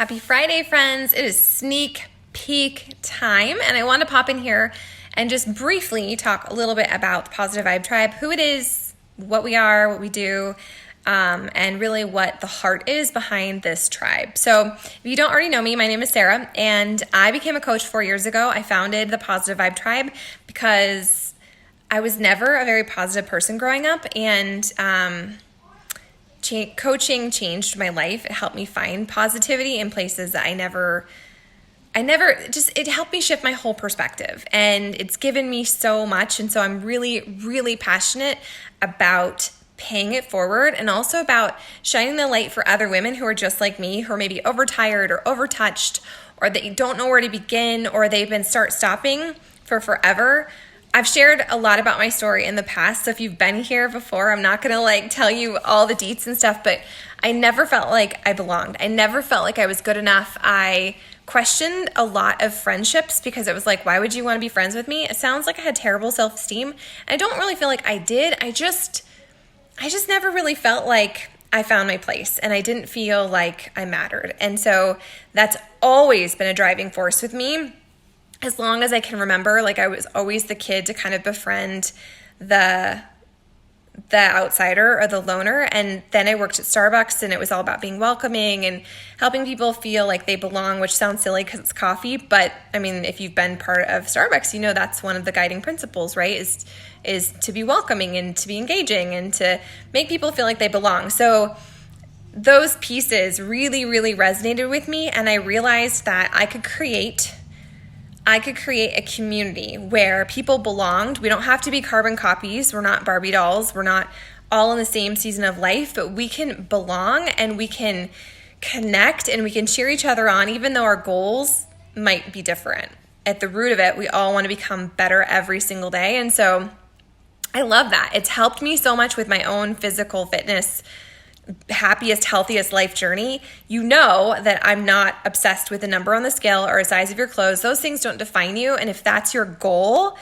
Happy Friday, friends. It is sneak peek time, and I want to pop in here and just briefly talk a little bit about the Positive Vibe Tribe, who it is, what we are, what we do, and really what the heart is behind this tribe. So if you don't already know me, my name is Sarah, and I became a coach 4 years ago. I founded the Positive Vibe Tribe because I was never a very positive person growing up, and coaching changed my life. It helped me find positivity in places that it helped me shift my whole perspective, and it's given me so much. And so I'm really, really passionate about paying it forward and also about shining the light for other women who are just like me, who are maybe overtired or overtouched, or that you don't know where to begin, or they've been stopping for forever. I've shared a lot about my story in the past, so if you've been here before, I'm not gonna tell you all the deets and stuff, but I never felt like I belonged. I never felt like I was good enough. I questioned a lot of friendships because it was like, why would you want to be friends with me? It sounds like I had terrible self-esteem. I don't really feel like I did. I just never really felt like I found my place, and I didn't feel like I mattered. And so that's always been a driving force with me. As long as I can remember, I was always the kid to kind of befriend the outsider or the loner. And then I worked at Starbucks, and it was all about being welcoming and helping people feel like they belong, which sounds silly because it's coffee. But I mean, if you've been part of Starbucks, you know that's one of the guiding principles, right? Is to be welcoming and to be engaging and to make people feel like they belong. So those pieces really, really resonated with me. And I realized that I could create a community where people belonged. We don't have to be carbon copies. We're not Barbie dolls. We're not all in the same season of life, but we can belong and we can connect and we can cheer each other on, even though our goals might be different. At the root of it, we all want to become better every single day. And so I love that. It's helped me so much with my own physical fitness, happiest, healthiest life journey. You know that I'm not obsessed with a number on the scale or a size of your clothes. Those things don't define you. And if that's your goal,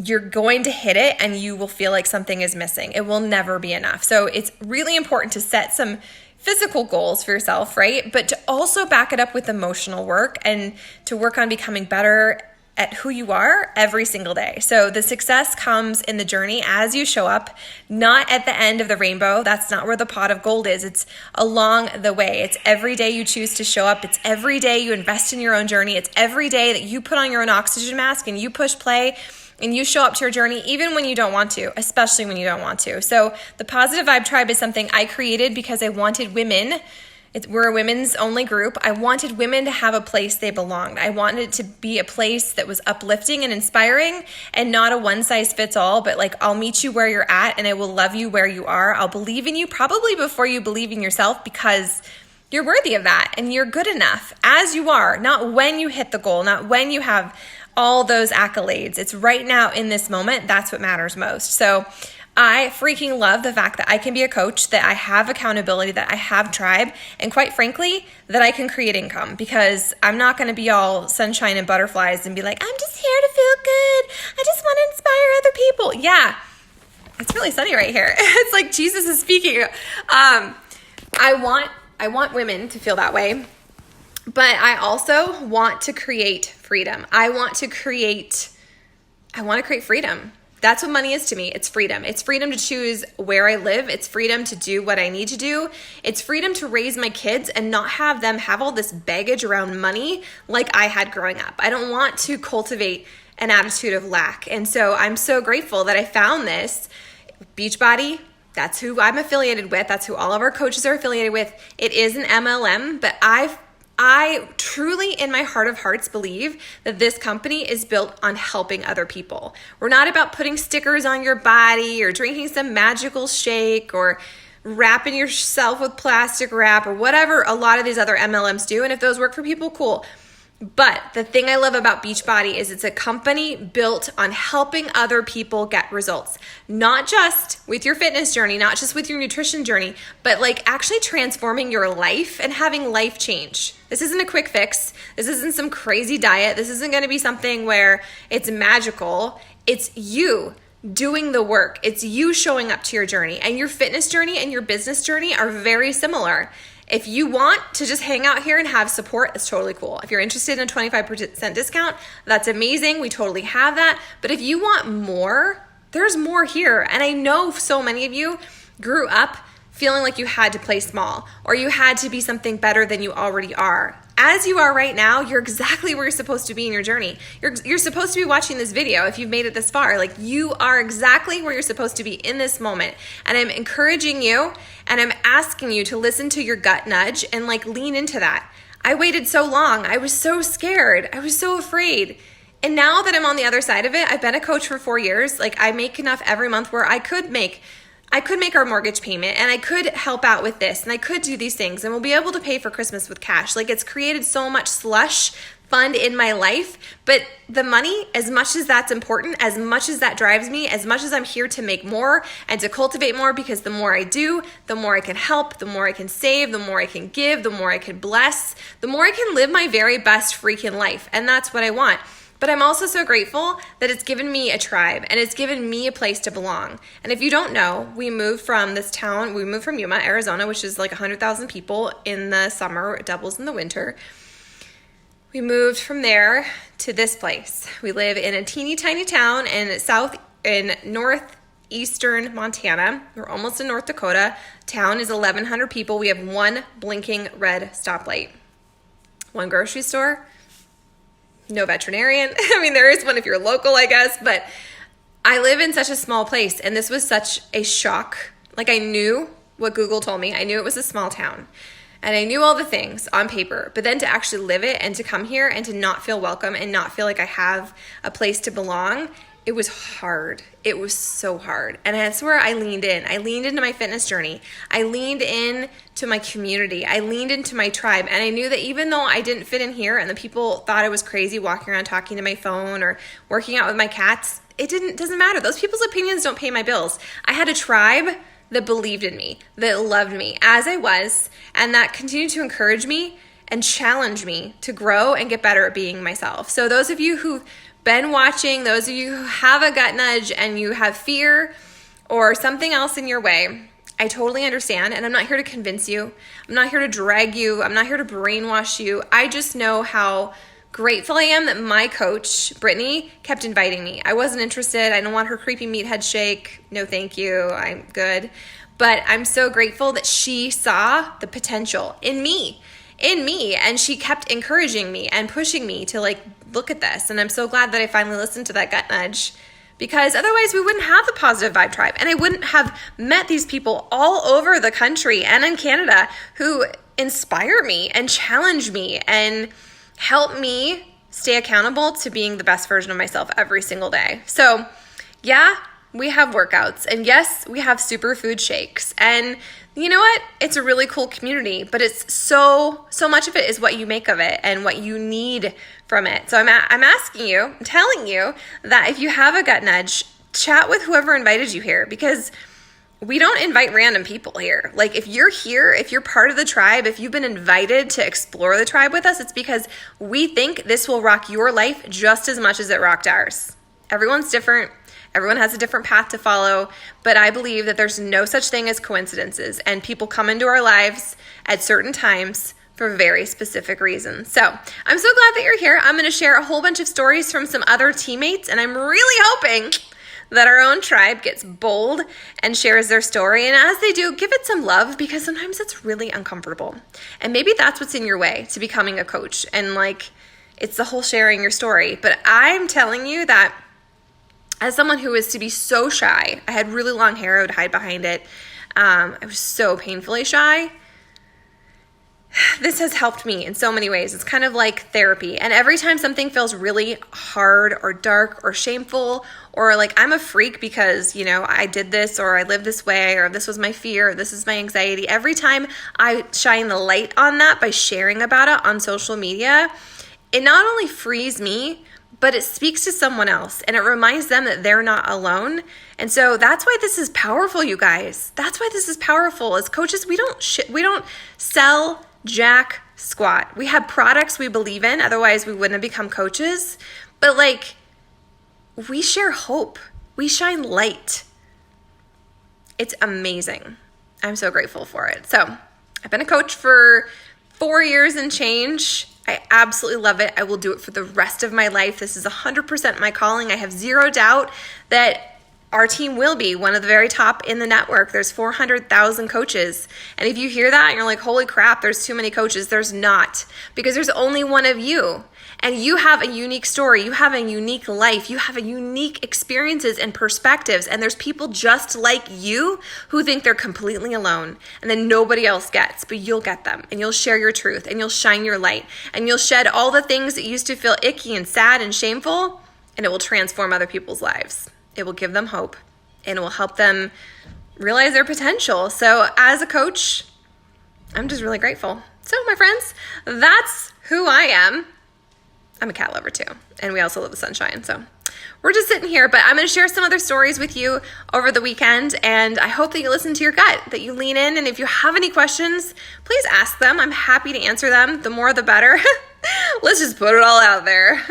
you're going to hit it and you will feel like something is missing. It will never be enough. So it's really important to set some physical goals for yourself, right? But to also back it up with emotional work and to work on becoming better at who you are every single day. So the success comes in the journey as you show up, not at the end of the rainbow. That's not where the pot of gold is. It's along the way. It's every day you choose to show up. It's every day you invest in your own journey. It's every day that you put on your own oxygen mask and you push play and you show up to your journey even when you don't want to, especially when you don't want to. So the Positive Vibe Tribe is something I created because I wanted women. We're a women's only group. I wanted women to have a place they belonged. I wanted it to be a place that was uplifting and inspiring and not a one size fits all, but I'll meet you where you're at and I will love you where you are. I'll believe in you probably before you believe in yourself because you're worthy of that and you're good enough as you are, not when you hit the goal, not when you have all those accolades. It's right now in this moment. That's what matters most. So I freaking love the fact that I can be a coach, that I have accountability, that I have tribe, and quite frankly, that I can create income because I'm not going to be all sunshine and butterflies and be like, I'm just here to feel good. I just want to inspire other people. Yeah, it's really sunny right here. It's like Jesus is speaking. I want women to feel that way, but I also want to create freedom. I want to create freedom. That's what money is to me. It's freedom. It's freedom to choose where I live. It's freedom to do what I need to do. It's freedom to raise my kids and not have them have all this baggage around money like I had growing up. I don't want to cultivate an attitude of lack. And so I'm so grateful that I found this. Beachbody, that's who I'm affiliated with. That's who all of our coaches are affiliated with. It is an MLM, but I truly, in my heart of hearts, believe that this company is built on helping other people. We're not about putting stickers on your body or drinking some magical shake or wrapping yourself with plastic wrap or whatever a lot of these other MLMs do. And if those work for people, cool. But the thing I love about Beachbody is it's a company built on helping other people get results, not just with your fitness journey, not just with your nutrition journey, but actually transforming your life and having life change. This isn't a quick fix. This isn't some crazy diet. This isn't going to be something where it's magical. It's you doing the work. It's you showing up to your journey, and your fitness journey and your business journey are very similar. If you want to just hang out here and have support, it's totally cool. If you're interested in a 25% discount, that's amazing. We totally have that. But if you want more, there's more here. And I know so many of you grew up feeling like you had to play small or you had to be something better than you already are. As you are right now, you're exactly where you're supposed to be in your journey. You're supposed to be watching this video if you've made it this far. Like, you are exactly where you're supposed to be in this moment. And I'm encouraging you and I'm asking you to listen to your gut nudge and like lean into that. I waited so long. I was so scared. I was so afraid. And now that I'm on the other side of it, I've been a coach for 4 years. Like, I make enough every month where I could make our mortgage payment and I could help out with this and I could do these things and we'll be able to pay for Christmas with cash. Like, it's created so much slush fund in my life, but the money, as much as that's important, as much as that drives me, as much as I'm here to make more and to cultivate more, because the more I do, the more I can help, the more I can save, the more I can give, the more I can bless, the more I can live my very best freaking life. And that's what I want. But I'm also so grateful that it's given me a tribe and it's given me a place to belong. And if you don't know, we moved from Yuma, Arizona, which is like 100,000 people in the summer, it doubles in the winter. We moved from there to this place. We live in a teeny tiny town in northeastern Montana. We're almost in North Dakota. Town is 1,100 people. We have one blinking red stoplight, one grocery store, no veterinarian. I mean, there is one if you're local, I guess, but I live in such a small place and this was such a shock. Like, I knew what Google told me. I knew it was a small town and I knew all the things on paper, but then to actually live it and to come here and to not feel welcome and not feel like I have a place to belong, it was hard. It was so hard. And that's where I leaned in. I leaned into my fitness journey. I leaned in to my community. I leaned into my tribe. And I knew that even though I didn't fit in here and the people thought I was crazy walking around talking to my phone or working out with my cats, doesn't matter. Those people's opinions don't pay my bills. I had a tribe that believed in me, that loved me as I was, and that continued to encourage me and challenge me to grow and get better at being myself. So those of you who've been watching, those of you who have a gut nudge and you have fear or something else in your way, I totally understand. And I'm not here to convince you. I'm not here to drag you. I'm not here to brainwash you. I just know how grateful I am that my coach, Brittany, kept inviting me. I wasn't interested. I don't want her creepy meathead shake. No, thank you. I'm good. But I'm so grateful that she saw the potential in me, and she kept encouraging me and pushing me to like, look at this. And I'm so glad that I finally listened to that gut nudge, because otherwise we wouldn't have the Positive Vibe Tribe and I wouldn't have met these people all over the country and in Canada who inspire me and challenge me and help me stay accountable to being the best version of myself every single day. So yeah, we have workouts and yes, we have superfood shakes, and you know what? It's a really cool community, but it's so much of it is what you make of it and what you need from it. So I'm asking you, I'm telling you that if you have a gut nudge, chat with whoever invited you here, because we don't invite random people here. Like, if you're here, if you're part of the tribe, if you've been invited to explore the tribe with us, it's because we think this will rock your life just as much as it rocked ours. Everyone's different. Everyone has a different path to follow, but I believe that there's no such thing as coincidences, and people come into our lives at certain times for very specific reasons. So I'm so glad that you're here. I'm going to share a whole bunch of stories from some other teammates, and I'm really hoping that our own tribe gets bold and shares their story. And as they do, give it some love, because sometimes it's really uncomfortable. And maybe that's what's in your way to becoming a coach. And like, it's the whole sharing your story. But I'm telling you that as someone who is to be so shy, I had really long hair, I would hide behind it. I was so painfully shy. This has helped me in so many ways. It's kind of like therapy. And every time something feels really hard or dark or shameful, or like I'm a freak because, you know, I did this or I lived this way, or this was my fear, or this is my anxiety. Every time I shine the light on that by sharing about it on social media, it not only frees me, but it speaks to someone else and it reminds them that they're not alone. And so that's why this is powerful, you guys. That's why this is powerful. As coaches, we don't sell jack squat. We have products we believe in, otherwise we wouldn't have become coaches. But like, we share hope. We shine light. It's amazing. I'm so grateful for it. So I've been a coach for 4 years and change. I absolutely love it. I will do it for the rest of my life. This is 100% my calling. I have zero doubt that our team will be one of the very top in the network. There's 400,000 coaches. And if you hear that and you're like, holy crap, there's too many coaches, there's not. Because there's only one of you. And you have a unique story. You have a unique life. You have a unique experiences and perspectives. And there's people just like you who think they're completely alone and then nobody else gets, but you'll get them and you'll share your truth and you'll shine your light and you'll shed all the things that used to feel icky and sad and shameful, and it will transform other people's lives. It will give them hope and it will help them realize their potential. So as a coach, I'm just really grateful. So my friends, that's who I am. I'm a cat lover too, and we also love the sunshine. So we're just sitting here, but I'm going to share some other stories with you over the weekend, and I hope that you listen to your gut, that you lean in, and if you have any questions, please ask them. I'm happy to answer them. The more, the better. Let's just put it all out there.